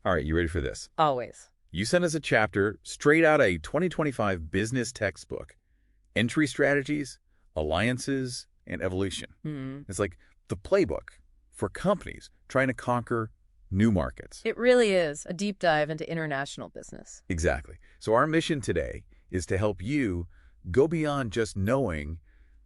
All right, you ready for this? Always. You sent us a chapter straight out a 2025 business textbook. Entry strategies, alliances, and evolution. It's like the playbook for companies trying to conquer new markets. It really is a deep dive into international business. Exactly. So our mission today is to help you go beyond just knowing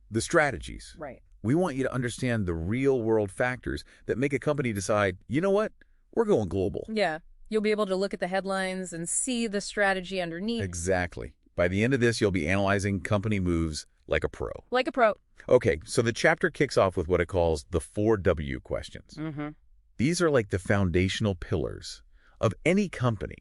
the strategies. Right. We want you to understand the real-world factors that make a company decide, you know what, we're going global. Yeah. You'll be able to look at the headlines and see the strategy underneath. Exactly. By the end of this, you'll be analyzing company moves like a pro. Like a pro. Okay, so the chapter kicks off with what it calls the 4W questions. These are like the foundational pillars of any company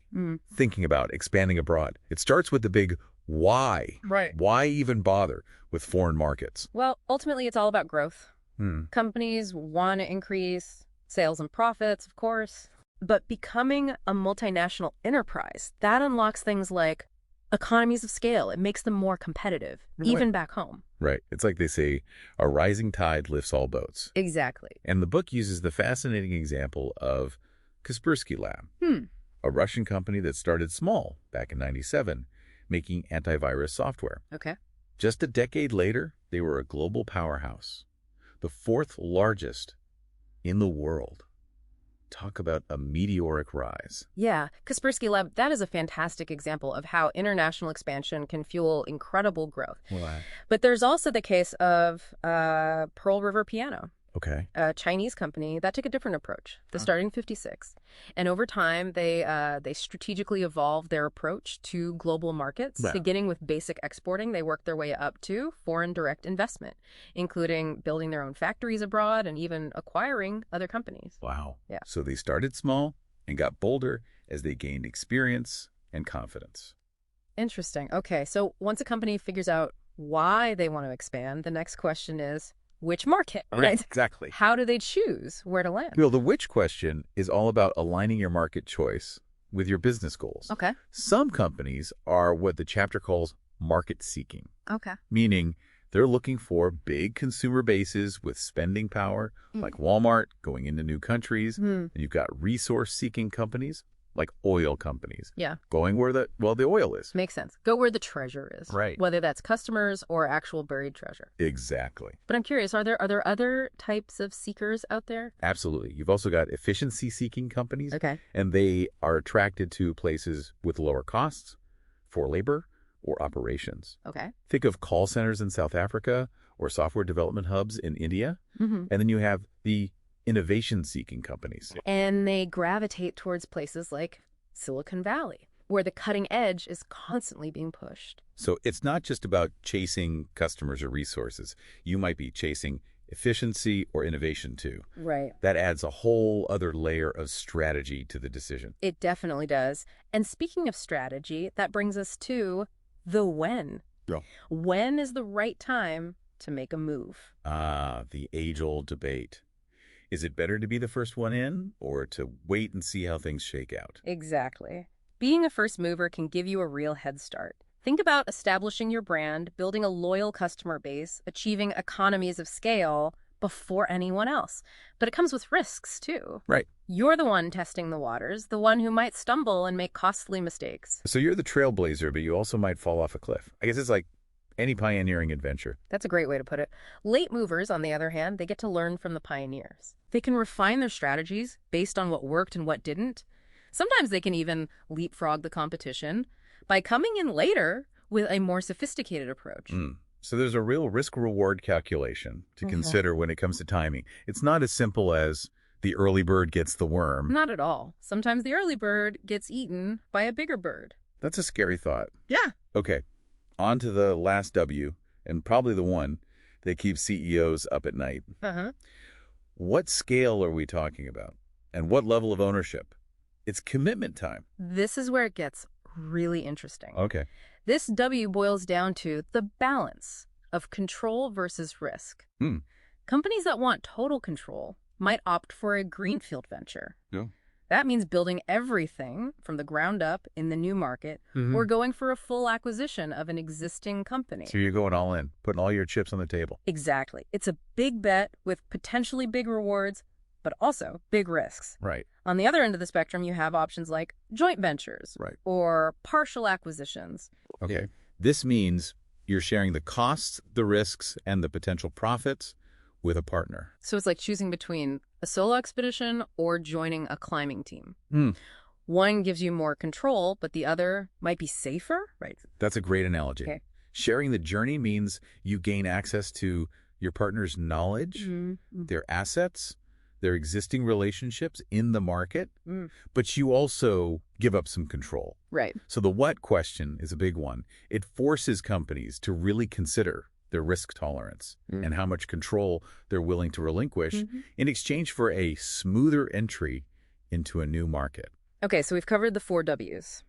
thinking about expanding abroad. It starts with the big why. Right. Why even bother with foreign markets? Well, ultimately, it's all about growth. Companies want to increase sales and profits, of course. But becoming a multinational enterprise, that unlocks things like economies of scale. It makes them more competitive, even back home. Right. It's like they say, a rising tide lifts all boats. Exactly. And the book uses the fascinating example of Kaspersky Lab, a Russian company that started small back in '97, making antivirus software. Okay. Just a decade later, they were a global powerhouse, the fourth largest in the world. Talk about a meteoric rise. Yeah, Kaspersky Lab, that is a fantastic example of how international expansion can fuel incredible growth. Wow. But there's also the case of Pearl River Piano, Okay. a Chinese company that took a different approach. They started in '56. And over time, they strategically evolved their approach to global markets. Wow. Beginning with basic exporting, they worked their way up to foreign direct investment, including building their own factories abroad and even acquiring other companies. Wow. Yeah. So they started small and got bolder as they gained experience and confidence. Interesting. Okay, so once a company figures out why they want to expand, the next question is, which market, right? Exactly. How do they choose where to land? Well, the which question is all about aligning your market choice with your business goals. Okay. Some companies are what the chapter calls market seeking, Okay. meaning they're looking for big consumer bases with spending power, like Walmart going into new countries. And you've got resource-seeking companies, like oil companies, Yeah. going where the oil is. Makes sense. Go where the treasure is. Right. Whether that's customers or actual buried treasure. Exactly. But I'm curious, are there other types of seekers out there? Absolutely. You've also got efficiency-seeking companies, Okay. and they are attracted to places with lower costs for labor or operations. Okay. Think of call centers in South Africa or software development hubs in India. And then you have the innovation-seeking companies. And they gravitate towards places like Silicon Valley, where the cutting edge is constantly being pushed. So it's not just about chasing customers or resources. You might be chasing efficiency or innovation too. Right. That adds a whole other layer of strategy to the decision. It definitely does. And speaking of strategy, that brings us to the when. Yeah. When is the right time to make a move? Ah, the age-old debate. Is it better to be the first one in or to wait and see how things shake out? Exactly. Being a first mover can give you a real head start. Think about establishing your brand, building a loyal customer base, achieving economies of scale before anyone else. But it comes with risks, too. Right. You're the one testing the waters, the one who might stumble and make costly mistakes. So you're the trailblazer, but you also might fall off a cliff. I guess it's like any pioneering adventure. That's a great way to put it. Late movers, on the other hand, they get to learn from the pioneers. They can refine their strategies based on what worked and what didn't. Sometimes they can even leapfrog the competition by coming in later with a more sophisticated approach. So there's a real risk-reward calculation to consider when it comes to timing. It's not as simple as the early bird gets the worm. Not at all. Sometimes the early bird gets eaten by a bigger bird. That's a scary thought. Yeah. Okay, on to the last W, and probably the one that keeps CEOs up at night. What scale are we talking about? And what level of ownership? It's commitment time. This is where it gets really interesting. Okay. This W boils down to the balance of control versus risk. Companies that want total control might opt for a greenfield venture. Yeah. That means building everything from the ground up in the new market or going for a full acquisition of an existing company. So you're going all in, putting all your chips on the table. Exactly. It's a big bet with potentially big rewards, but also big risks. Right. On the other end of the spectrum, you have options like joint ventures Right. or partial acquisitions. Okay. This means you're sharing the costs, the risks, and the potential profits with a partner. So it's like choosing between a solo expedition or joining a climbing team. One gives you more control, but the other might be safer, right? That's a great analogy. Okay. Sharing the journey means you gain access to your partner's knowledge, their assets, their existing relationships in the market, but you also give up some control. Right. So the what question is a big one. It forces companies to really consider their risk tolerance and how much control they're willing to relinquish in exchange for a smoother entry into a new market. Okay, so we've covered the 4 W's.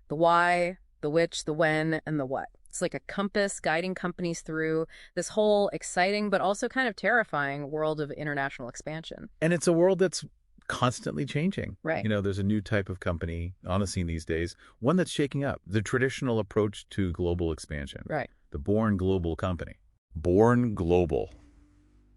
The why, the which, the when, and the what. It's like a compass guiding companies through this whole exciting but also kind of terrifying world of international expansion. And it's a world that's constantly changing. Right. You know, there's a new type of company on the scene these days, one that's shaking up the traditional approach to global expansion. Right. The Born Global company. Born Global.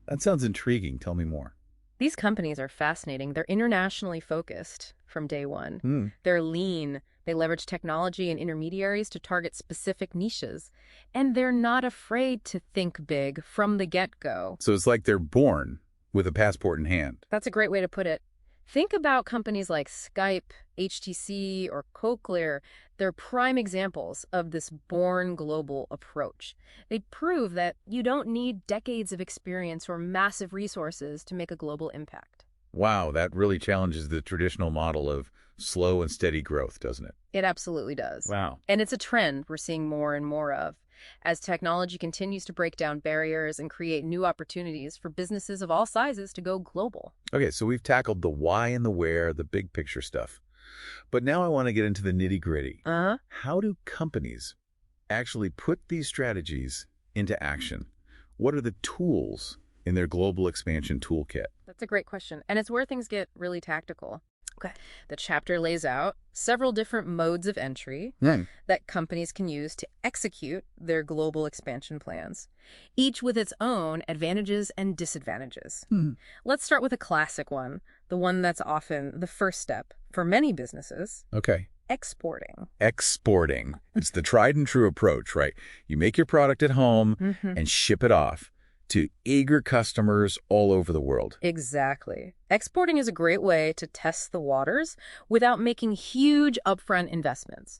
That sounds intriguing. Tell me more. These companies are fascinating. They're internationally focused from day one. They're lean. They leverage technology and intermediaries to target specific niches. And they're not afraid to think big from the get-go. So it's like they're born with a passport in hand. That's a great way to put it. Think about companies like Skype, HTC, or Cochlear. They're prime examples of this born global approach. They prove that you don't need decades of experience or massive resources to make a global impact. Wow, that really challenges the traditional model of slow and steady growth, doesn't it? It absolutely does. Wow. And it's a trend we're seeing more and more of as technology continues to break down barriers and create new opportunities for businesses of all sizes to go global. Okay, so we've tackled the why and the where, the big picture stuff. But now I want to get into the nitty-gritty. How do companies actually put these strategies into action? What are the tools in their global expansion toolkit? That's a great question. And it's where things get really tactical. Okay. The chapter lays out several different modes of entry that companies can use to execute their global expansion plans, each with its own advantages and disadvantages. Let's start with a classic one, the one that's often the first step for many businesses. Okay. Exporting. Exporting. It's the tried and true approach, right? You make your product at home and ship it off to eager customers all over the world. Exactly. Exporting is a great way to test the waters without making huge upfront investments.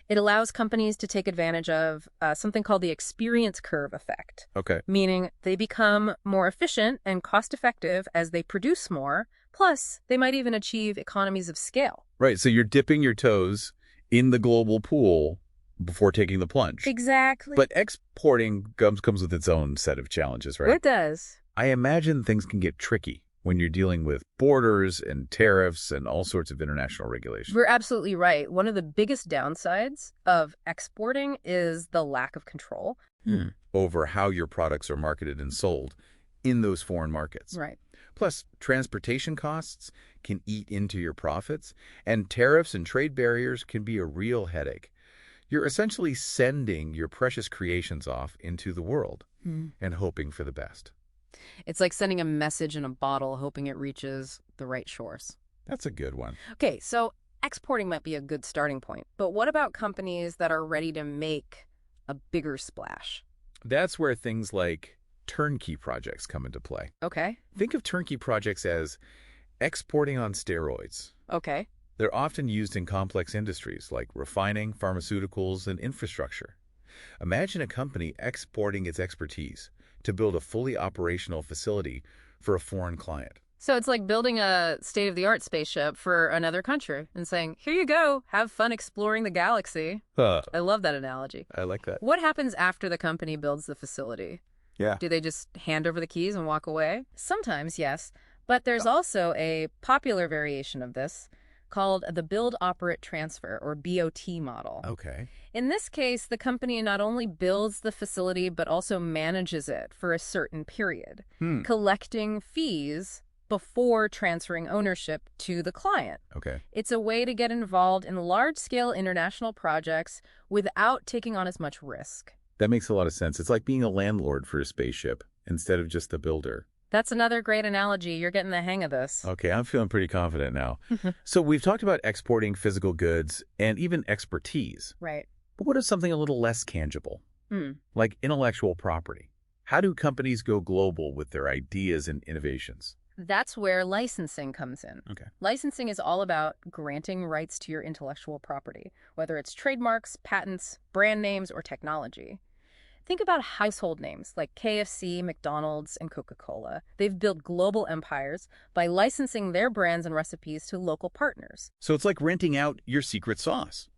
It allows companies to take advantage of something called the experience curve effect. Okay. Meaning they become more efficient and cost-effective as they produce more. Plus, they might even achieve economies of scale. Right. So you're dipping your toes in the global pool before taking the plunge. Exactly. But exporting comes with its own set of challenges, right? It does. I imagine things can get tricky when you're dealing with borders and tariffs and all sorts of international regulations. We're absolutely right. One of the biggest downsides of exporting is the lack of control over how your products are marketed and sold in those foreign markets. Right. Plus, transportation costs can eat into your profits, and tariffs and trade barriers can be a real headache. You're essentially sending your precious creations off into the world and hoping for the best. It's like sending a message in a bottle, hoping it reaches the right shores. That's a good one. Okay, so exporting might be a good starting point. But what about companies that are ready to make a bigger splash? That's where things like turnkey projects come into play. Okay. Think of turnkey projects as exporting on steroids. Okay. They're often used in complex industries like refining, pharmaceuticals, and infrastructure. Imagine a company exporting its expertise to build a fully operational facility for a foreign client. So it's like building a state-of-the-art spaceship for another country and saying, here you go, have fun exploring the galaxy. I love that analogy. I like that. What happens after the company builds the facility? Yeah. Do they just hand over the keys and walk away? Sometimes, yes. But there's also a popular variation of this called the Build, Operate, Transfer, or BOT model. Okay. In this case, the company not only builds the facility, but also manages it for a certain period, collecting fees before transferring ownership to the client. Okay. It's a way to get involved in large-scale international projects without taking on as much risk. That makes a lot of sense. It's like being a landlord for a spaceship instead of just the builder. That's another great analogy. You're getting the hang of this. Okay, I'm feeling pretty confident now. So we've talked about exporting physical goods and even expertise. Right. But what is something a little less tangible, like intellectual property? How do companies go global with their ideas and innovations? That's where licensing comes in. Okay. Licensing is all about granting rights to your intellectual property, whether it's trademarks, patents, brand names, or technology. Think about household names like KFC, McDonald's, and Coca-Cola. They've built global empires by licensing their brands and recipes to local partners. So it's like renting out your secret sauce.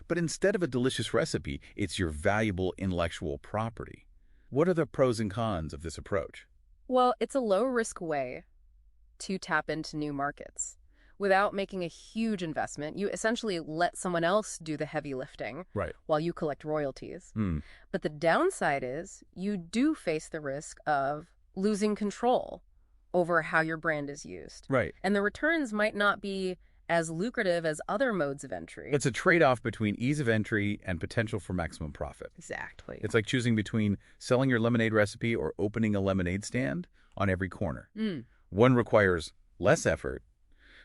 But instead of a delicious recipe, it's your valuable intellectual property. What are the pros and cons of this approach? Well, it's a low-risk way to tap into new markets. Without making a huge investment, you essentially let someone else do the heavy lifting while you collect royalties. But the downside is you do face the risk of losing control over how your brand is used. And the returns might not be as lucrative as other modes of entry. It's a trade-off between ease of entry and potential for maximum profit. Exactly. It's like choosing between selling your lemonade recipe or opening a lemonade stand on every corner. One requires less effort,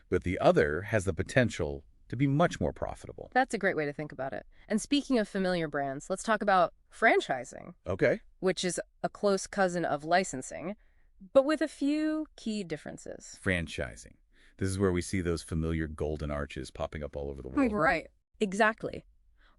but the other has the potential to be much more profitable. That's a great way to think about it. And speaking of familiar brands, let's talk about franchising. Okay. Which is a close cousin of licensing, but with a few key differences. Franchising. This is where we see those familiar golden arches popping up all over the world. Right. Exactly.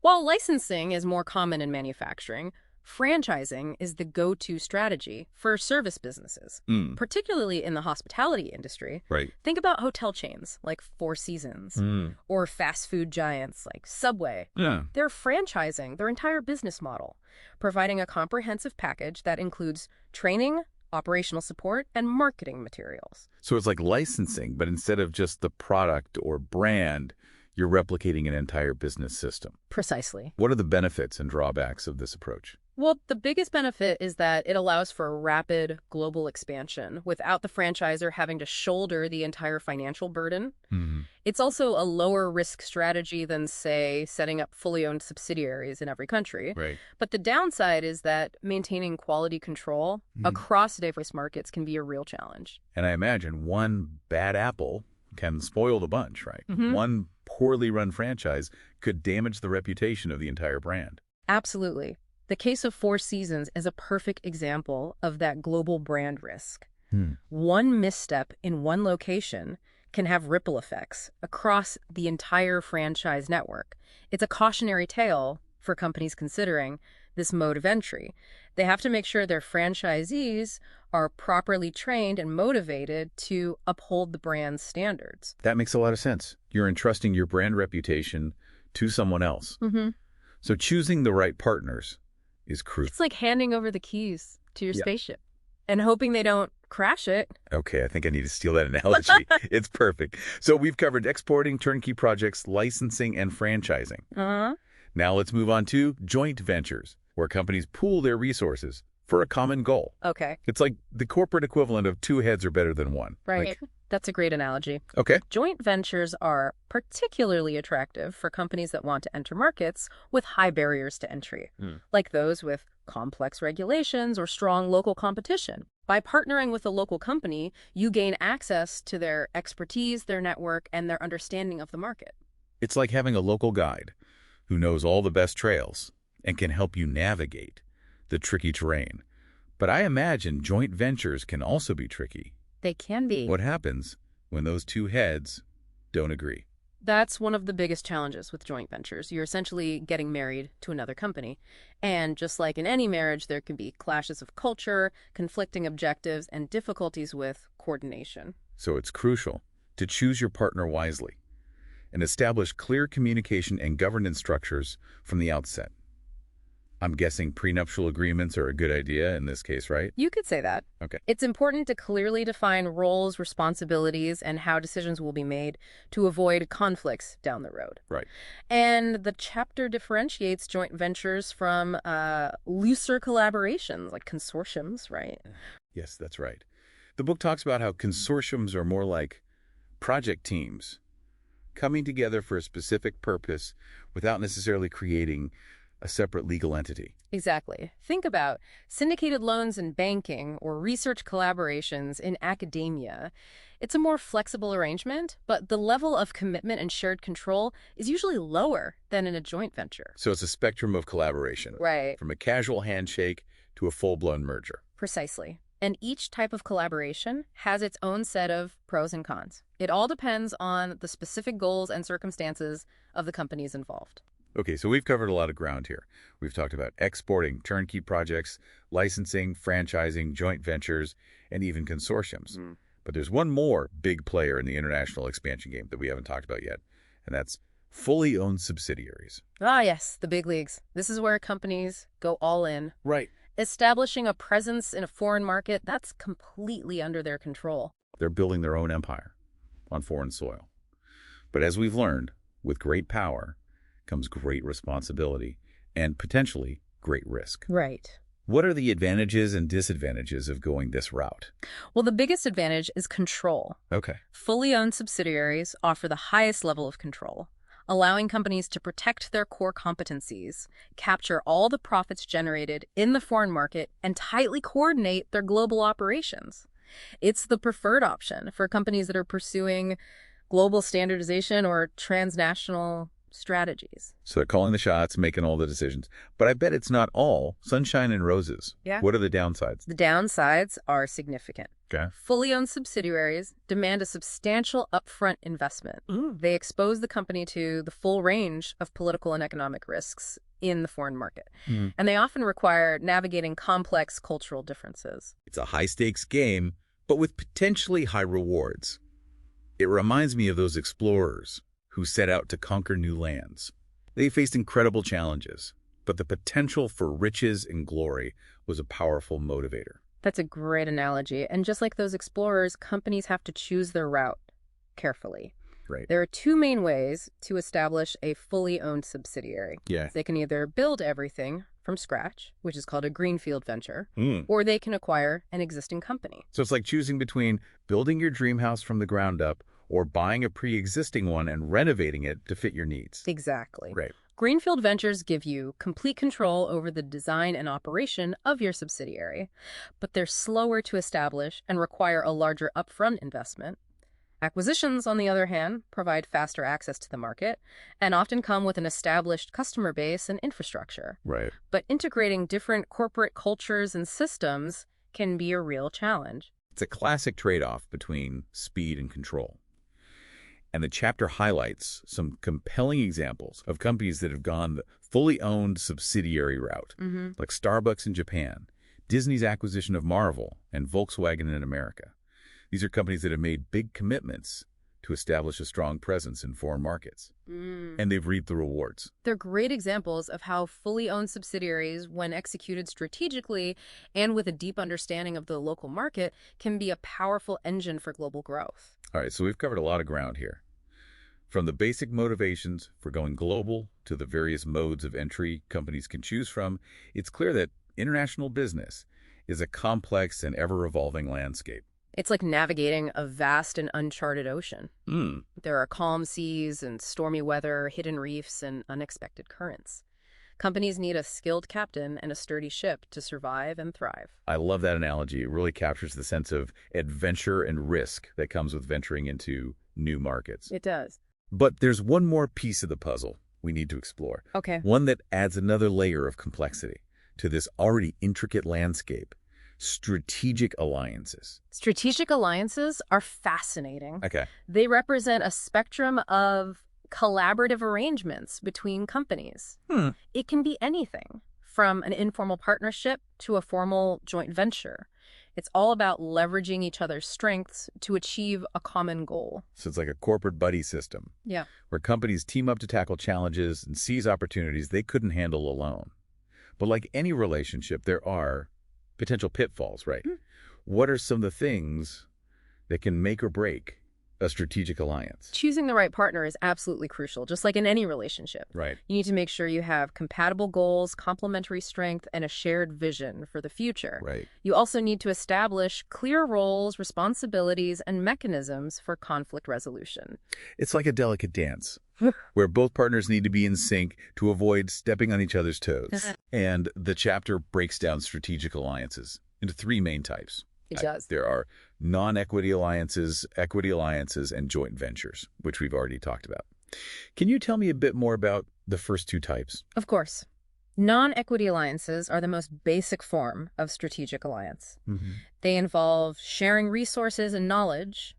While licensing is more common in manufacturing, franchising is the go-to strategy for service businesses, particularly in the hospitality industry. Think about hotel chains like Four Seasons or fast food giants like Subway. They're franchising their entire business model, providing a comprehensive package that includes training, operational support, and marketing materials. So it's like licensing, but instead of just the product or brand, you're replicating an entire business system. Precisely. What are the benefits and drawbacks of this approach? Well, the biggest benefit is that it allows for rapid global expansion without the franchisor having to shoulder the entire financial burden. It's also a lower risk strategy than, say, setting up fully owned subsidiaries in every country. But the downside is that maintaining quality control across diverse markets can be a real challenge. And I imagine one bad apple can spoil the bunch, right? One poorly run franchise could damage the reputation of the entire brand. Absolutely. The case of Four Seasons is a perfect example of that global brand risk. One misstep in one location can have ripple effects across the entire franchise network. It's a cautionary tale for companies considering this mode of entry. They have to make sure their franchisees are properly trained and motivated to uphold the brand's standards. That makes a lot of sense. You're entrusting your brand reputation to someone else. So choosing the right partners is crucial. It's like handing over the keys to your spaceship and hoping they don't crash it. Okay, I think I need to steal that analogy. It's perfect. So we've covered exporting, turnkey projects, licensing, and franchising. Now let's move on to joint ventures, where companies pool their resources for a common goal. Okay. It's like the corporate equivalent of two heads are better than one. Right. That's a great analogy. Okay. Joint ventures are particularly attractive for companies that want to enter markets with high barriers to entry, like those with complex regulations or strong local competition. By partnering with a local company, you gain access to their expertise, their network, and their understanding of the market. It's like having a local guide who knows all the best trails and can help you navigate the tricky terrain. But I imagine joint ventures can also be tricky. They can be. What happens when those two heads don't agree? That's one of the biggest challenges with joint ventures. You're essentially getting married to another company. And just like in any marriage, there can be clashes of culture, conflicting objectives, and difficulties with coordination. So it's crucial to choose your partner wisely and establish clear communication and governance structures from the outset. I'm guessing prenuptial agreements are a good idea in this case, right? You could say that. Okay. It's important to clearly define roles, responsibilities, and how decisions will be made to avoid conflicts down the road. Right. And the chapter differentiates joint ventures from looser collaborations, like consortiums, right? Yes, that's right. The book talks about how consortiums are more like project teams coming together for a specific purpose without necessarily creating a separate legal entity. Exactly. Think about syndicated loans in banking or research collaborations in academia. It's a more flexible arrangement, but the level of commitment and shared control is usually lower than in a joint venture. So it's a spectrum of collaboration. Right. From a casual handshake to a full-blown merger. Precisely. And each type of collaboration has its own set of pros and cons. It all depends on the specific goals and circumstances of the companies involved. Okay, so we've covered a lot of ground here. We've talked about exporting, turnkey projects, licensing, franchising, joint ventures, and even consortiums. But there's one more big player in the international expansion game that we haven't talked about yet, and that's fully owned subsidiaries. Ah, yes, the big leagues. This is where companies go all in. Right. Establishing a presence in a foreign market, that's completely under their control. They're building their own empire on foreign soil. But as we've learned, with great power comes great responsibility and potentially great risk. Right. What are the advantages and disadvantages of going this route? Well, the biggest advantage is control. Okay. Fully owned subsidiaries offer the highest level of control, allowing companies to protect their core competencies, capture all the profits generated in the foreign market, and tightly coordinate their global operations. It's the preferred option for companies that are pursuing global standardization or transnational strategies. So they're calling the shots, making all the decisions. But I bet it's not all sunshine and roses. Yeah. What are the downsides? The downsides are significant. Okay. Fully owned subsidiaries demand a substantial upfront investment. They expose the company to the full range of political and economic risks in the foreign market. And they often require navigating complex cultural differences. It's a high-stakes game, but with potentially high rewards. It reminds me of those explorers who set out to conquer new lands. They faced incredible challenges, but the potential for riches and glory was a powerful motivator. That's a great analogy. And just like those explorers, companies have to choose their route carefully. Right. There are two main ways to establish a fully owned subsidiary. Yeah. They can either build everything from scratch, which is called a greenfield venture, or they can acquire an existing company. So it's like choosing between building your dream house from the ground up or buying a pre-existing one and renovating it to fit your needs. Exactly. Right. Greenfield ventures give you complete control over the design and operation of your subsidiary, but they're slower to establish and require a larger upfront investment. Acquisitions, on the other hand, provide faster access to the market and often come with an established customer base and infrastructure. Right. But integrating different corporate cultures and systems can be a real challenge. It's a classic trade-off between speed and control. And the chapter highlights some compelling examples of companies that have gone the fully owned subsidiary route, like Starbucks in Japan, Disney's acquisition of Marvel, and Volkswagen in America. These are companies that have made big commitments to establish a strong presence in foreign markets, and they've reaped the rewards. They're great examples of how fully owned subsidiaries, when executed strategically and with a deep understanding of the local market, can be a powerful engine for global growth. All right, so we've covered a lot of ground here. From the basic motivations for going global to the various modes of entry companies can choose from, it's clear that international business is a complex and ever-evolving landscape. It's like navigating a vast and uncharted ocean. There are calm seas and stormy weather, hidden reefs, and unexpected currents. Companies need a skilled captain and a sturdy ship to survive and thrive. I love that analogy. It really captures the sense of adventure and risk that comes with venturing into new markets. It does. But there's one more piece of the puzzle we need to explore. Okay. One that adds another layer of complexity to this already intricate landscape: strategic alliances. Strategic alliances are fascinating. Okay. They represent a spectrum of collaborative arrangements between companies. It can be anything from an informal partnership to a formal joint venture. It's all about leveraging each other's strengths to achieve a common goal. So it's like a corporate buddy system. Yeah. Where companies team up to tackle challenges and seize opportunities they couldn't handle alone. But like any relationship, there are potential pitfalls, right? What are some of the things that can make or break a strategic alliance? Choosing the right partner is absolutely crucial, just like in any relationship. Right. You need to make sure you have compatible goals, complementary strength, and a shared vision for the future. Right. You also need to establish clear roles, responsibilities, and mechanisms for conflict resolution. It's like a delicate dance. where both partners need to be in sync to avoid stepping on each other's toes. And the chapter breaks down strategic alliances into three main types. It does. There are non-equity alliances, equity alliances, and joint ventures, which we've already talked about. Can you tell me a bit more about the first two types? Of course. Non-equity alliances are the most basic form of strategic alliance. They involve sharing resources and knowledge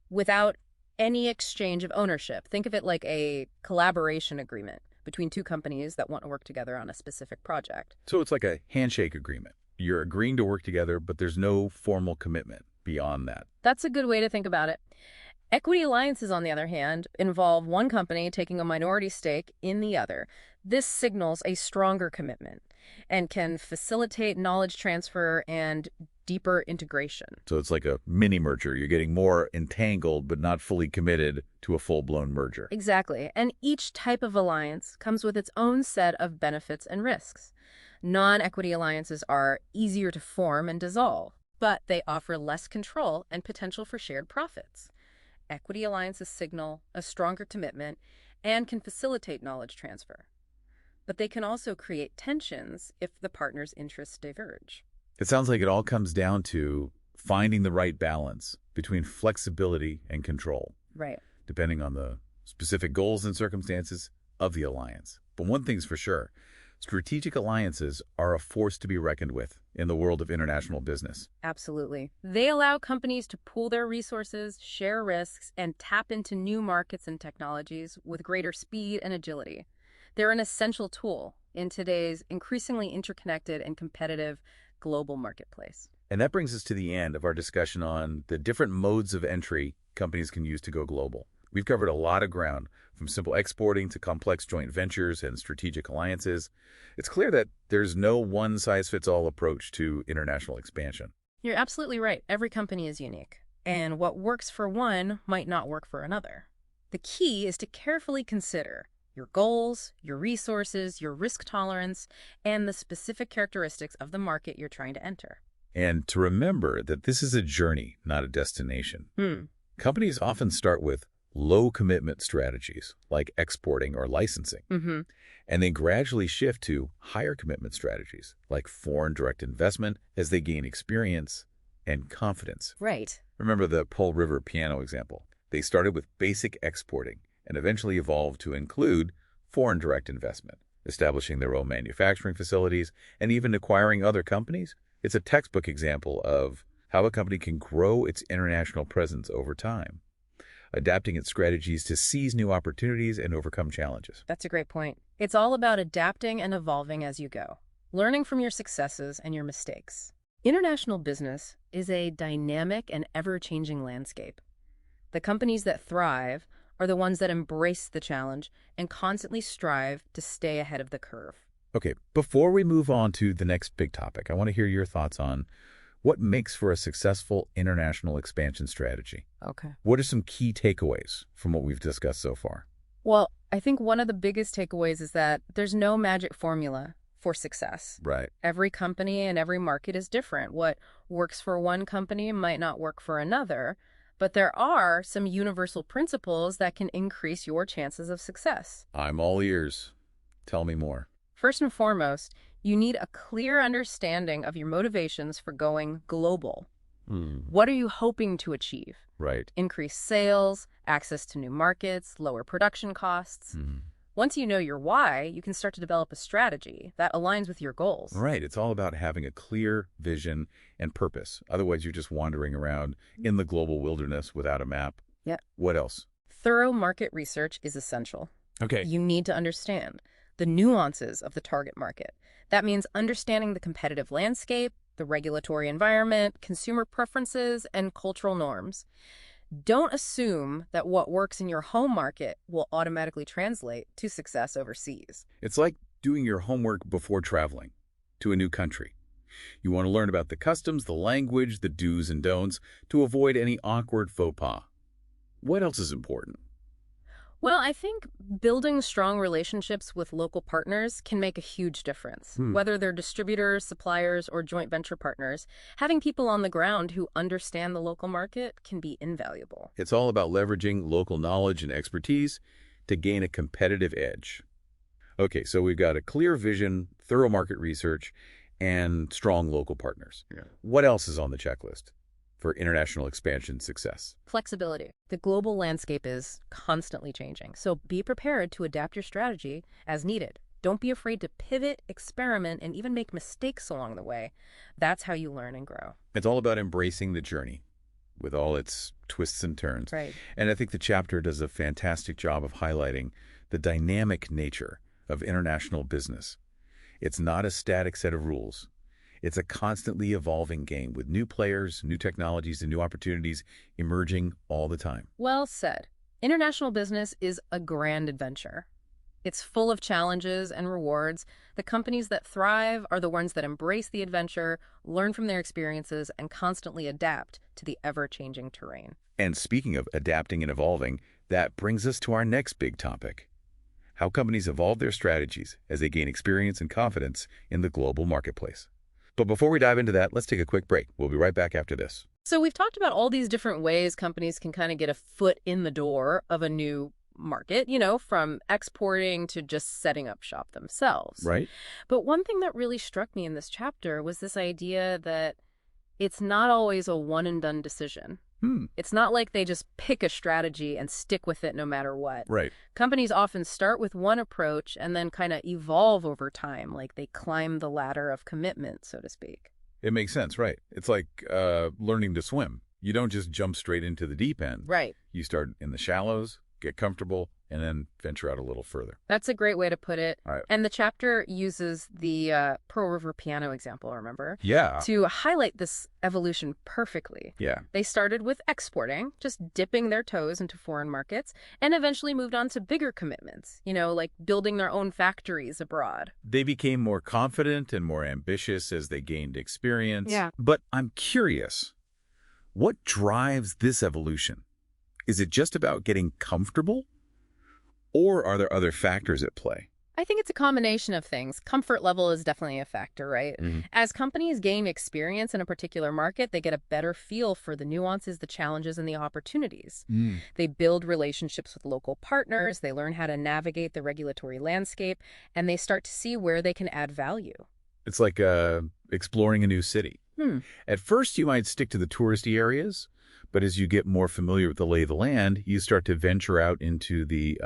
without any exchange of ownership. Think of it like a collaboration agreement between two companies that want to work together on a specific project. So it's like a handshake agreement. You're agreeing to work together, but there's no formal commitment beyond that. That's a good way to think about it. Equity alliances, on the other hand, involve one company taking a minority stake in the other. This signals a stronger commitment and can facilitate knowledge transfer and deeper integration. So it's like a mini merger. You're getting more entangled, but not fully committed to a full-blown merger. Exactly. And each type of alliance comes with its own set of benefits and risks. Non-equity alliances are easier to form and dissolve, but they offer less control and potential for shared profits. Equity alliances signal a stronger commitment and can facilitate knowledge transfer. But they can also create tensions if the partners' interests diverge. It sounds like it all comes down to finding the right balance between flexibility and control. Right. Depending on the specific goals and circumstances of the alliance. But one thing's for sure, strategic alliances are a force to be reckoned with in the world of international business. Absolutely. They allow companies to pool their resources, share risks, and tap into new markets and technologies with greater speed and agility. They're an essential tool in today's increasingly interconnected and competitive global marketplace. And that brings us to the end of our discussion on the different modes of entry companies can use to go global. We've covered a lot of ground, from simple exporting to complex joint ventures and strategic alliances. It's clear that there's no one-size-fits-all approach to international expansion. You're absolutely right. Every company is unique, and what works for one might not work for another. The key is to carefully consider your goals, your resources, your risk tolerance, and the specific characteristics of the market you're trying to enter. And to remember that this is a journey, not a destination. Companies often start with low-commitment strategies, like exporting or licensing, and then gradually shift to higher commitment strategies, like foreign direct investment, as they gain experience and confidence. Right. Remember the Pearl River piano example. They started with basic exporting and eventually evolved to include foreign direct investment, establishing their own manufacturing facilities, and even acquiring other companies. It's a textbook example of how a company can grow its international presence over time, adapting its strategies to seize new opportunities and overcome challenges. That's a great point. It's all about adapting and evolving as you go, learning from your successes and your mistakes. International business is a dynamic and ever-changing landscape. The companies that thrive are the ones that embrace the challenge and constantly strive to stay ahead of the curve. Okay, before we move on to the next big topic, I want to hear your thoughts on what makes for a successful international expansion strategy. Okay. What are some key takeaways from what we've discussed so far? Well, I think one of the biggest takeaways is that there's no magic formula for success. Right. Every company and every market is different. What works for one company might not work for another, but there are some universal principles that can increase your chances of success. I'm all ears. Tell me more. First and foremost, you need a clear understanding of your motivations for going global. What are you hoping to achieve? Right. Increase sales, access to new markets, lower production costs. Once you know your why, you can start to develop a strategy that aligns with your goals. Right. It's all about having a clear vision and purpose. Otherwise, you're just wandering around in the global wilderness without a map. Yeah. What else? Thorough market research is essential. Okay. You need to understand the nuances of the target market. That means understanding the competitive landscape, the regulatory environment, consumer preferences, and cultural norms. Don't assume that what works in your home market will automatically translate to success overseas. It's like doing your homework before traveling to a new country. You want to learn about the customs, the language, the do's and don'ts to avoid any awkward faux pas. What else is important? Well, I think building strong relationships with local partners can make a huge difference. Whether they're distributors, suppliers, or joint venture partners, having people on the ground who understand the local market can be invaluable. It's all about leveraging local knowledge and expertise to gain a competitive edge. Okay, so we've got a clear vision, thorough market research, and strong local partners. Yeah. What else is on the checklist for international expansion success? Flexibility. The global landscape is constantly changing, so be prepared to adapt your strategy as needed. Don't be afraid to pivot, experiment, and even make mistakes along the way. That's how you learn and grow. It's all about embracing the journey with all its twists and turns. Right. And I think the chapter does a fantastic job of highlighting the dynamic nature of international business. It's not a static set of rules. It's a constantly evolving game with new players, new technologies, and new opportunities emerging all the time. Well said. International business is a grand adventure. It's full of challenges and rewards. The companies that thrive are the ones that embrace the adventure, learn from their experiences, and constantly adapt to the ever-changing terrain. And speaking of adapting and evolving, that brings us to our next big topic: how companies evolve their strategies as they gain experience and confidence in the global marketplace. But before we dive into that, let's take a quick break. We'll be right back after this. So we've talked about all these different ways companies can kind of get a foot in the door of a new market, from exporting to just setting up shop themselves. Right? But one thing that really struck me in this chapter was this idea that it's not always a one-and-done decision. It's not like they just pick a strategy and stick with it no matter what. Right. Companies often start with one approach and then kind of evolve over time, like they climb the ladder of commitment, so to speak. It makes sense, right? It's like learning to swim. You don't just jump straight into the deep end. Right. You start in the shallows, get comfortable, and then venture out a little further. That's a great way to put it. All right. And the chapter uses the Pearl River piano example, remember? Yeah. To highlight this evolution perfectly. Yeah. They started with exporting, just dipping their toes into foreign markets, and eventually moved on to bigger commitments, like building their own factories abroad. They became more confident and more ambitious as they gained experience. Yeah. But I'm curious, what drives this evolution? Is it just about getting comfortable? Or are there other factors at play? I think it's a combination of things. Comfort level is definitely a factor, right? As companies gain experience in a particular market, they get a better feel for the nuances, the challenges, and the opportunities. They build relationships with local partners, they learn how to navigate the regulatory landscape, and they start to see where they can add value. It's like exploring a new city. At first, you might stick to the touristy areas, but as you get more familiar with the lay of the land, you start to venture out into the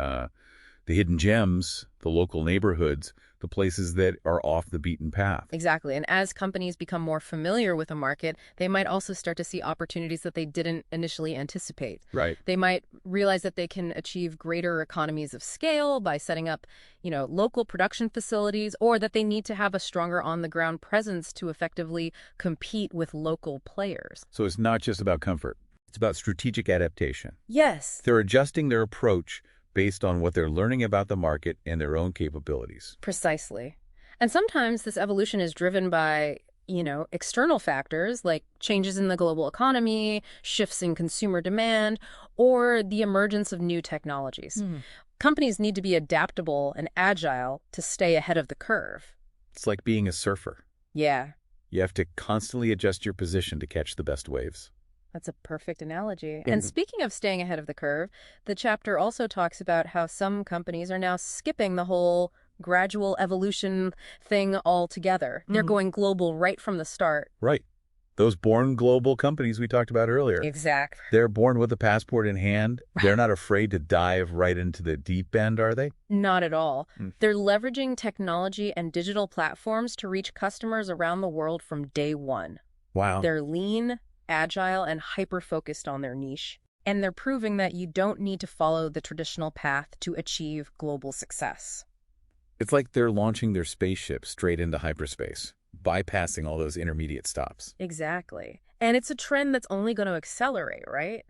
hidden gems, the local neighborhoods, the places that are off the beaten path. Exactly. And as companies become more familiar with a market, they might also start to see opportunities that they didn't initially anticipate. Right. They might realize that they can achieve greater economies of scale by setting up, local production facilities, or that they need to have a stronger on-the-ground presence to effectively compete with local players. So it's not just about comfort. It's about strategic adaptation. Yes. They're adjusting their approach based on what they're learning about the market and their own capabilities. Precisely. And sometimes this evolution is driven by, external factors like changes in the global economy, shifts in consumer demand, or the emergence of new technologies. Companies need to be adaptable and agile to stay ahead of the curve. It's like being a surfer. Yeah. You have to constantly adjust your position to catch the best waves. That's a perfect analogy. And speaking of staying ahead of the curve, the chapter also talks about how some companies are now skipping the whole gradual evolution thing altogether. They're going global right from the start. Right. Those born global companies we talked about earlier. Exactly. They're born with a passport in hand. They're not afraid to dive right into the deep end, are they? Not at all. They're leveraging technology and digital platforms to reach customers around the world from day one. Wow. They're lean, agile, and hyper-focused on their niche. And they're proving that you don't need to follow the traditional path to achieve global success. It's like they're launching their spaceship straight into hyperspace, bypassing all those intermediate stops. Exactly. And it's a trend that's only going to accelerate, right?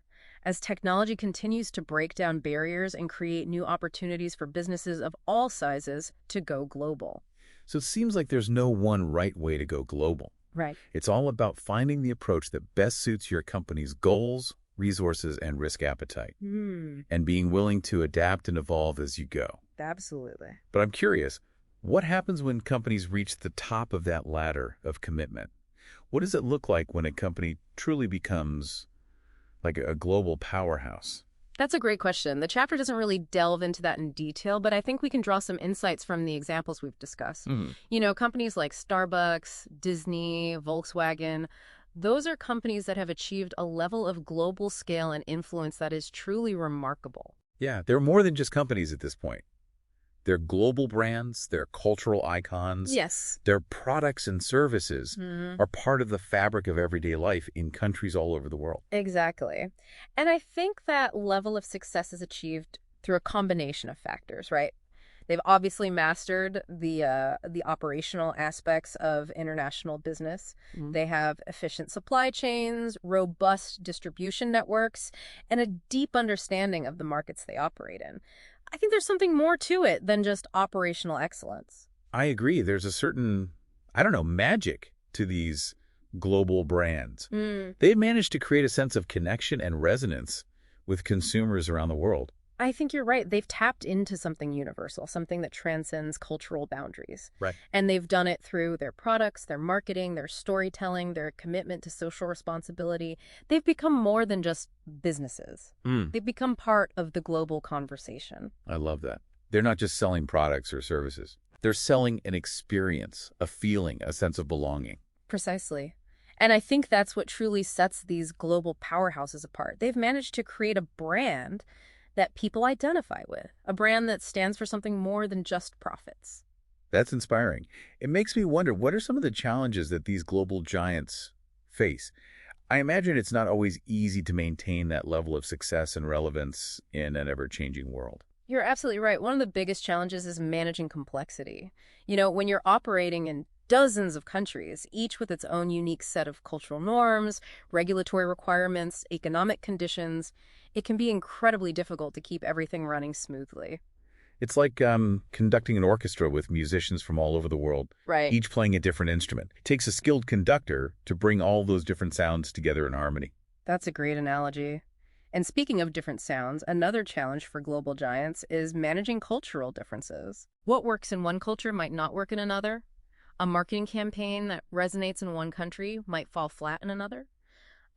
As technology continues to break down barriers and create new opportunities for businesses of all sizes to go global. So it seems like there's no one right way to go global. Right. It's all about finding the approach that best suits your company's goals, resources, and risk appetite, and being willing to adapt and evolve as you go. Absolutely. But I'm curious, what happens when companies reach the top of that ladder of commitment? What does it look like when a company truly becomes like a global powerhouse? That's a great question. The chapter doesn't really delve into that in detail, but I think we can draw some insights from the examples we've discussed. Companies like Starbucks, Disney, Volkswagen, those are companies that have achieved a level of global scale and influence that is truly remarkable. Yeah, they're more than just companies at this point. They're global brands, they're cultural icons. Yes. Their products and services are part of the fabric of everyday life in countries all over the world. Exactly. And I think that level of success is achieved through a combination of factors, right? They've obviously mastered the operational aspects of international business. They have efficient supply chains, robust distribution networks, and a deep understanding of the markets they operate in. I think there's something more to it than just operational excellence. I agree. There's a certain, magic to these global brands. They've managed to create a sense of connection and resonance with consumers around the world. I think you're right. They've tapped into something universal, something that transcends cultural boundaries. Right. And they've done it through their products, their marketing, their storytelling, their commitment to social responsibility. They've become more than just businesses. They've become part of the global conversation. I love that. They're not just selling products or services. They're selling an experience, a feeling, a sense of belonging. Precisely. And I think that's what truly sets these global powerhouses apart. They've managed to create a brand that people identify with, a brand that stands for something more than just profits. That's inspiring. It makes me wonder, what are some of the challenges that these global giants face? I imagine it's not always easy to maintain that level of success and relevance in an ever-changing world. You're absolutely right. One of the biggest challenges is managing complexity. When you're operating in dozens of countries, each with its own unique set of cultural norms, regulatory requirements, economic conditions, it can be incredibly difficult to keep everything running smoothly. It's like conducting an orchestra with musicians from all over the world, Right. each playing a different instrument. It takes a skilled conductor to bring all those different sounds together in harmony. That's a great analogy. And speaking of different sounds, another challenge for global giants is managing cultural differences. What works in one culture might not work in another. A marketing campaign that resonates in one country might fall flat in another.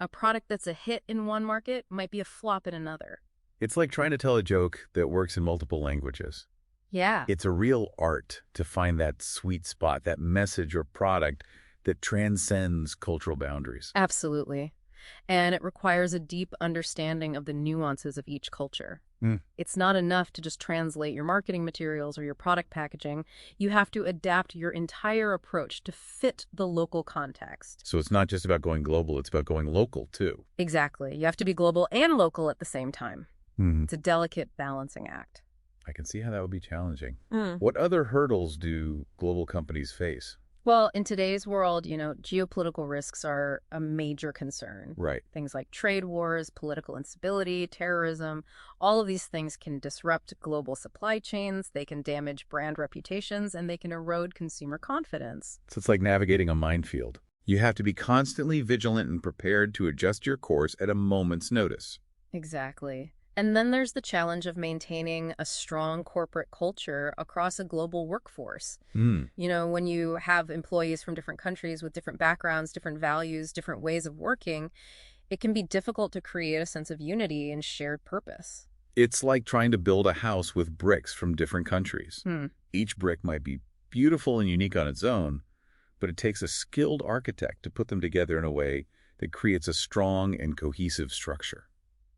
A product that's a hit in one market might be a flop in another. It's like trying to tell a joke that works in multiple languages. Yeah. It's a real art to find that sweet spot, that message or product that transcends cultural boundaries. Absolutely. And it requires a deep understanding of the nuances of each culture. It's not enough to just translate your marketing materials or your product packaging. You have to adapt your entire approach to fit the local context. So it's not just about going global, it's about going local too. Exactly. You have to be global and local at the same time. It's a delicate balancing act. I can see how that would be challenging. What other hurdles do global companies face? Well, in today's world, geopolitical risks are a major concern. Right. Things like trade wars, political instability, terrorism, all of these things can disrupt global supply chains, they can damage brand reputations, and they can erode consumer confidence. So it's like navigating a minefield. You have to be constantly vigilant and prepared to adjust your course at a moment's notice. Exactly. And then there's the challenge of maintaining a strong corporate culture across a global workforce. When you have employees from different countries with different backgrounds, different values, different ways of working, it can be difficult to create a sense of unity and shared purpose. It's like trying to build a house with bricks from different countries. Each brick might be beautiful and unique on its own, but it takes a skilled architect to put them together in a way that creates a strong and cohesive structure.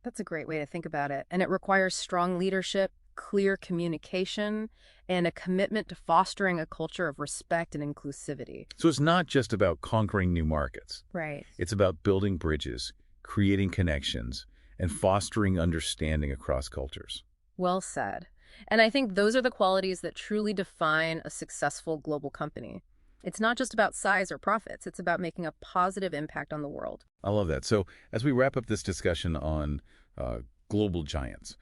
That's a great way to think about it. And it requires strong leadership, clear communication, and a commitment to fostering a culture of respect and inclusivity. So it's not just about conquering new markets. Right. It's about building bridges, creating connections, and fostering understanding across cultures. Well said. And I think those are the qualities that truly define a successful global company. It's not just about size or profits. It's about making a positive impact on the world. I love that. So as we wrap up this discussion on global giants,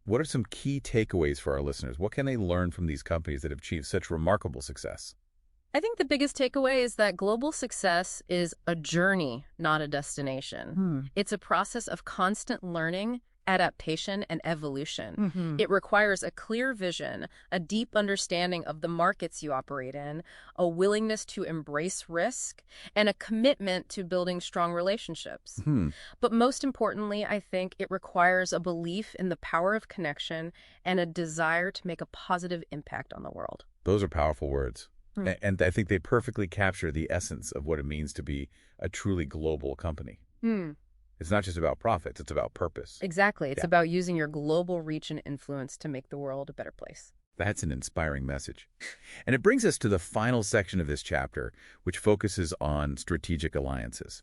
what are some key takeaways for our listeners? What can they learn from these companies that have achieved such remarkable success? I think the biggest takeaway is that global success is a journey, not a destination. It's a process of constant learning, adaptation, and evolution. Mm-hmm. It requires a clear vision, a deep understanding of the markets you operate in, a willingness to embrace risk, and a commitment to building strong relationships. But most importantly, I think it requires a belief in the power of connection and a desire to make a positive impact on the world. Those are powerful words. And I think they perfectly capture the essence of what it means to be a truly global company. It's not just about profits, it's about purpose. Exactly. It's about using your global reach and influence to make the world a better place. That's an inspiring message. And it brings us to the final section of this chapter, which focuses on strategic alliances.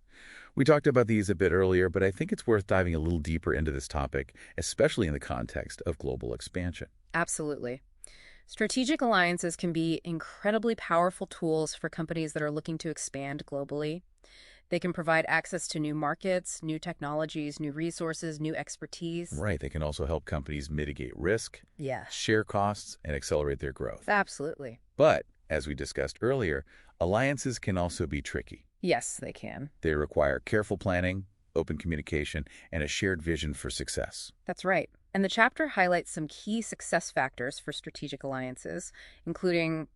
We talked about these a bit earlier, but I think it's worth diving a little deeper into this topic, especially in the context of global expansion. Absolutely. Strategic alliances can be incredibly powerful tools for companies that are looking to expand globally. They can provide access to new markets, new technologies, new resources, new expertise. Right. They can also help companies mitigate risk, Yeah. share costs, and accelerate their growth. Absolutely. But, as we discussed earlier, alliances can also be tricky. Yes, they can. They require careful planning, open communication, and a shared vision for success. That's right. And the chapter highlights some key success factors for strategic alliances, including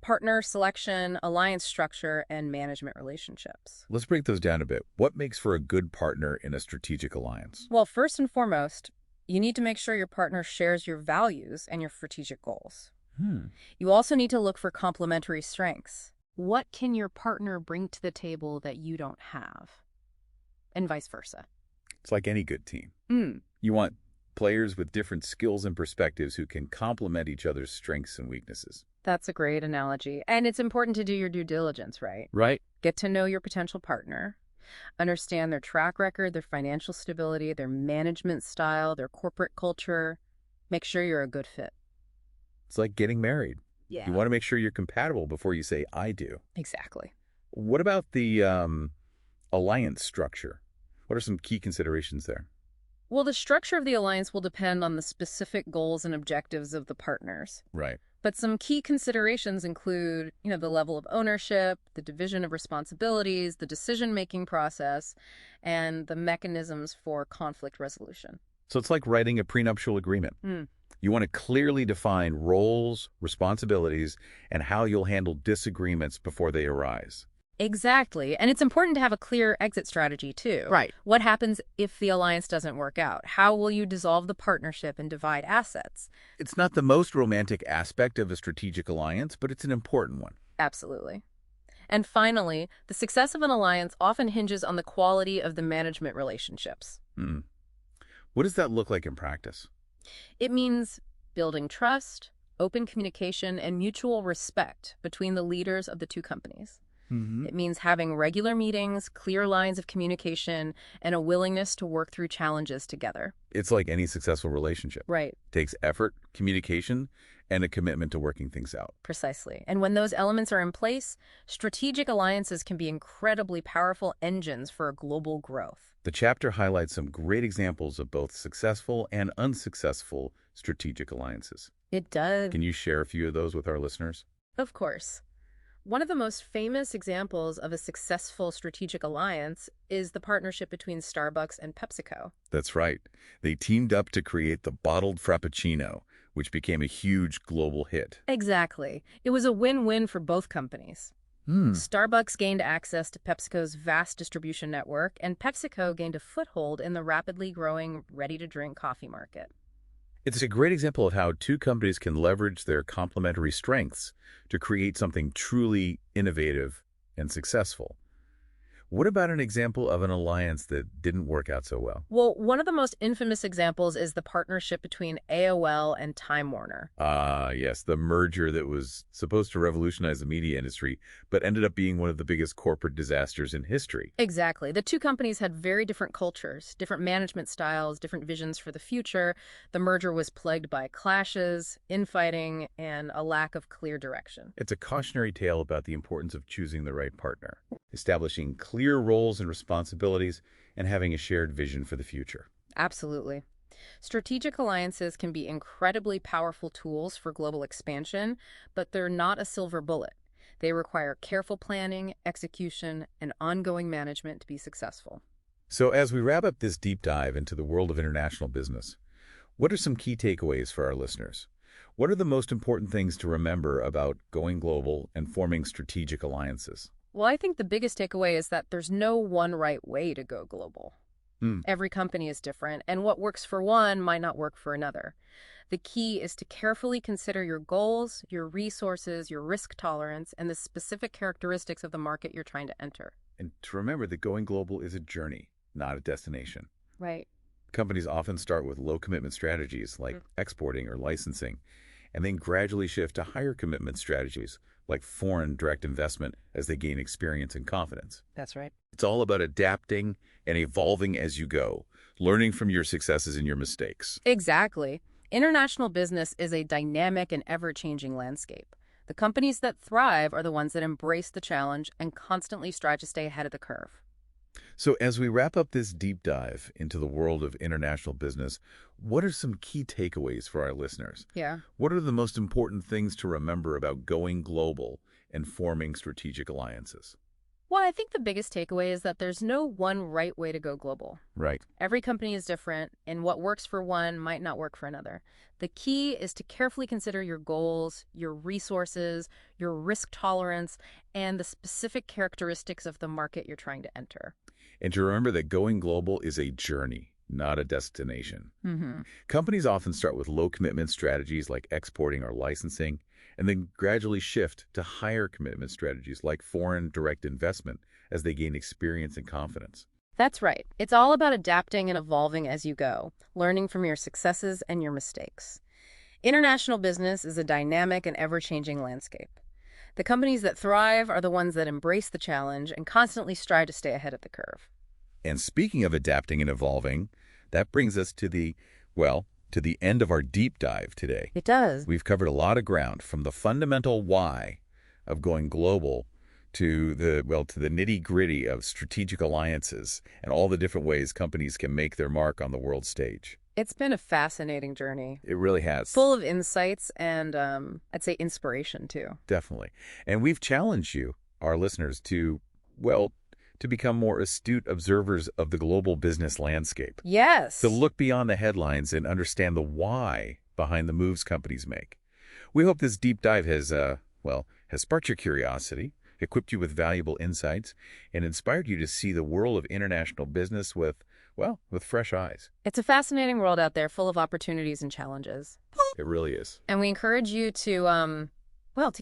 partner selection, alliance structure, and management relationships. Let's break those down a bit. What makes for a good partner in a strategic alliance? Well, first and foremost, you need to make sure your partner shares your values and your strategic goals. You also need to look for complementary strengths. What can your partner bring to the table that you don't have? And vice versa. It's like any good team. You want players with different skills and perspectives who can complement each other's strengths and weaknesses. That's a great analogy. And it's important to do your due diligence, right? Right. Get to know your potential partner, understand their track record, their financial stability, their management style, their corporate culture. Make sure you're a good fit. It's like getting married. Yeah. You want to make sure you're compatible before you say, I do. Exactly. What about the alliance structure? What are some key considerations there? Well, the structure of the alliance will depend on the specific goals and objectives of the partners. Right. But some key considerations include, the level of ownership, the division of responsibilities, the decision-making process, and the mechanisms for conflict resolution. So it's like writing a prenuptial agreement. You want to clearly define roles, responsibilities, and how you'll handle disagreements before they arise. Exactly. And it's important to have a clear exit strategy, too. Right. What happens if the alliance doesn't work out? How will you dissolve the partnership and divide assets? It's not the most romantic aspect of a strategic alliance, but it's an important one. Absolutely. And finally, the success of an alliance often hinges on the quality of the management relationships. What does that look like in practice? It means building trust, open communication, and mutual respect between the leaders of the two companies. It means having regular meetings, clear lines of communication, and a willingness to work through challenges together. It's like any successful relationship. Right. It takes effort, communication, and a commitment to working things out. Precisely. And when those elements are in place, strategic alliances can be incredibly powerful engines for global growth. The chapter highlights some great examples of both successful and unsuccessful strategic alliances. It does. Can you share a few of those with our listeners? Of course. One of the most famous examples of a successful strategic alliance is the partnership between Starbucks and PepsiCo. That's right. They teamed up to create the bottled Frappuccino, which became a huge global hit. Exactly. It was a win-win for both companies. Starbucks gained access to PepsiCo's vast distribution network, and PepsiCo gained a foothold in the rapidly growing ready-to-drink coffee market. It's a great example of how two companies can leverage their complementary strengths to create something truly innovative and successful. What about an example of an alliance that didn't work out so well? Well, one of the most infamous examples is the partnership between AOL and Time Warner. Yes, the merger that was supposed to revolutionize the media industry, but ended up being one of the biggest corporate disasters in history. Exactly. The two companies had very different cultures, different management styles, different visions for the future. The merger was plagued by clashes, infighting, and a lack of clear direction. It's a cautionary tale about the importance of choosing the right partner, establishing clear roles and responsibilities, and having a shared vision for the future. Absolutely. Strategic alliances can be incredibly powerful tools for global expansion, but they're not a silver bullet. They require careful planning, execution, and ongoing management to be successful. So as we wrap up this deep dive into the world of international business, what are some key takeaways for our listeners? What are the most important things to remember about going global and forming strategic alliances? Well, I think the biggest takeaway is that there's no one right way to go global. Every company is different, and what works for one might not work for another. The key is to carefully consider your goals, your resources, your risk tolerance, and the specific characteristics of the market you're trying to enter. And to remember that going global is a journey, not a destination. Right. Companies often start with low-commitment strategies like exporting or licensing, and then gradually shift to higher commitment strategies like foreign direct investment as they gain experience and confidence. That's right. It's all about adapting and evolving as you go, learning from your successes and your mistakes. Exactly. International business is a dynamic and ever-changing landscape. The companies that thrive are the ones that embrace the challenge and constantly strive to stay ahead of the curve. So as we wrap up this deep dive into the world of international business, what are some key takeaways for our listeners? Yeah. What are the most important things to remember about going global and forming strategic alliances? Well, I think the biggest takeaway is that there's no one right way to go global. Right. Every company is different, and what works for one might not work for another. The key is to carefully consider your goals, your resources, your risk tolerance, and the specific characteristics of the market you're trying to enter. And to remember that going global is a journey, not a destination. Companies often start with low-commitment strategies like exporting or licensing, and then gradually shift to higher commitment strategies like foreign direct investment as they gain experience and confidence. That's right. It's all about adapting and evolving as you go, learning from your successes and your mistakes. International business is a dynamic and ever-changing landscape. The companies that thrive are the ones that embrace the challenge and constantly strive to stay ahead of the curve. And speaking of adapting and evolving, that brings us to the end of our deep dive today. It does. We've covered a lot of ground, from the fundamental why of going global to the nitty-gritty of strategic alliances and all the different ways companies can make their mark on the world stage. It's been a fascinating journey. It really has. Full of insights and, I'd say, inspiration, too. Definitely. And we've challenged you, our listeners, to become more astute observers of the global business landscape. Yes. To look beyond the headlines and understand the why behind the moves companies make. We hope this deep dive has sparked your curiosity, equipped you with valuable insights, and inspired you to see the world of international business with fresh eyes. It's a fascinating world out there full of opportunities and challenges. It really is. And we encourage you to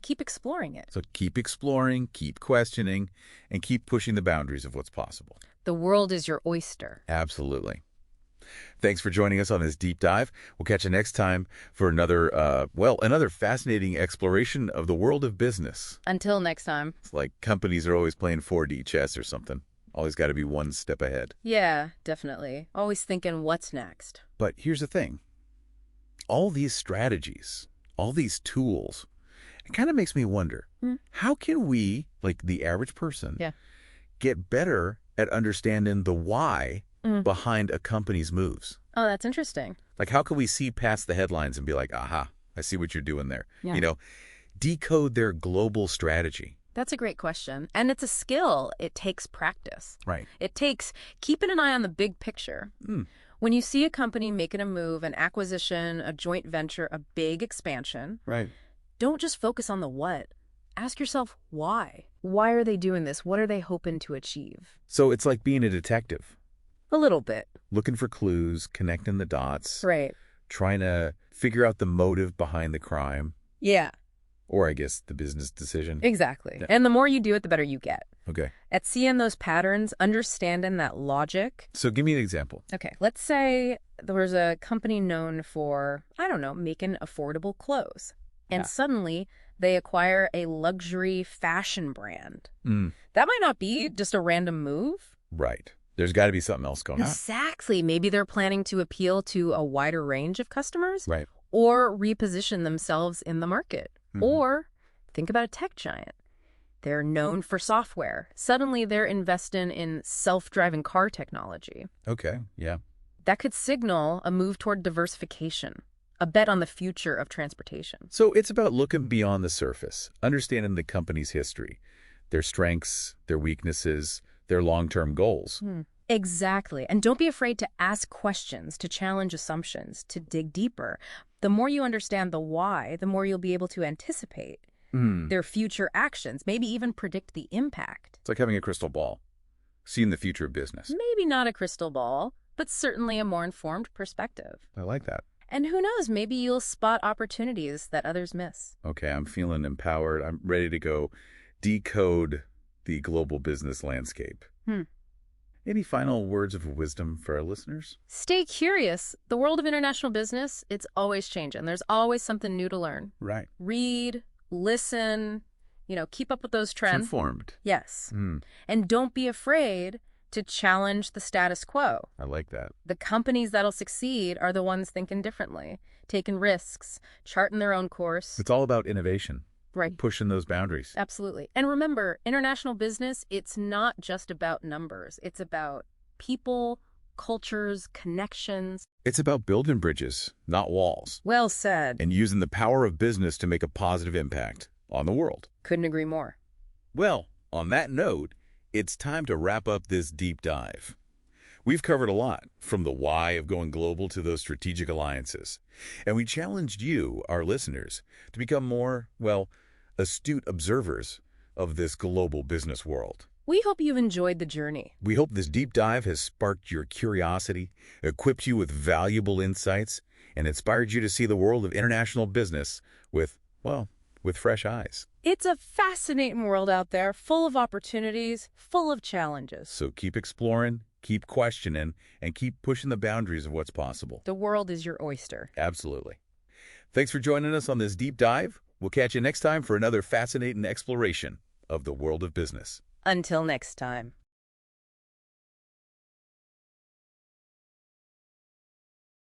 keep exploring it. So keep exploring, keep questioning, and keep pushing the boundaries of what's possible. The world is your oyster. Absolutely. Thanks for joining us on this deep dive. We'll catch you next time for another fascinating exploration of the world of business. Until next time. It's like companies are always playing 4D chess or something. Always got to be one step ahead. Yeah, definitely. Always thinking what's next. But here's the thing. All these strategies, all these tools, it kind of makes me wonder, how can we, like the average person, get better at understanding the why behind a company's moves? Oh, that's interesting. Like, how can we see past the headlines and be like, aha, I see what you're doing there? Yeah. Decode their global strategy. That's a great question. And it's a skill. It takes practice. Right. It takes keeping an eye on the big picture. When you see a company making a move, an acquisition, a joint venture, a big expansion, Right. don't just focus on the what. Ask yourself why. Why are they doing this? What are they hoping to achieve? So it's like being a detective. A little bit. Looking for clues, connecting the dots. Right. Trying to figure out the motive behind the crime. Yeah. Or, I guess, the business decision. Exactly. Yeah. And the more you do it, the better you get. Okay. At seeing those patterns, understanding that logic. So give me an example. Okay. Let's say there was a company known for, making affordable clothes. And suddenly they acquire a luxury fashion brand. That might not be just a random move. Right. There's got to be something else going on. Exactly. Maybe they're planning to appeal to a wider range of customers. Right. Or reposition themselves in the market. Or think about a tech giant. They're known for software. Suddenly they're investing in self-driving car technology. Okay. Yeah. That could signal a move toward diversification, a bet on the future of transportation. So it's about looking beyond the surface, understanding the company's history, their strengths, their weaknesses, their long-term goals. Exactly. And don't be afraid to ask questions, to challenge assumptions, to dig deeper. The more you understand the why, the more you'll be able to anticipate their future actions, maybe even predict the impact. It's like having a crystal ball, seeing the future of business. Maybe not a crystal ball, but certainly a more informed perspective. I like that. And who knows, maybe you'll spot opportunities that others miss. Okay, I'm feeling empowered. I'm ready to go decode the global business landscape. Any final words of wisdom for our listeners? Stay curious. The world of international business, it's always changing. There's always something new to learn. Right. Read, listen, keep up with those trends. Informed. Yes. And don't be afraid to challenge the status quo. I like that. The companies that'll succeed are the ones thinking differently, taking risks, charting their own course. It's all about innovation. Right. Pushing those boundaries. Absolutely. And remember, international business, it's not just about numbers. It's about people, cultures, connections. It's about building bridges, not walls. Well said. And using the power of business to make a positive impact on the world. Couldn't agree more. Well, on that note, it's time to wrap up this deep dive. We've covered a lot, from the why of going global to those strategic alliances. And we challenged you, our listeners, to become more, astute observers of this global business world. We hope you've enjoyed the journey. We hope this deep dive has sparked your curiosity, equipped you with valuable insights, and inspired you to see the world of international business with fresh eyes. It's a fascinating world out there, full of opportunities, full of challenges. So keep exploring, keep questioning, and keep pushing the boundaries of what's possible. The world is your oyster. Absolutely. Thanks for joining us on this deep dive. We'll catch you next time for another fascinating exploration of the world of business. Until next time.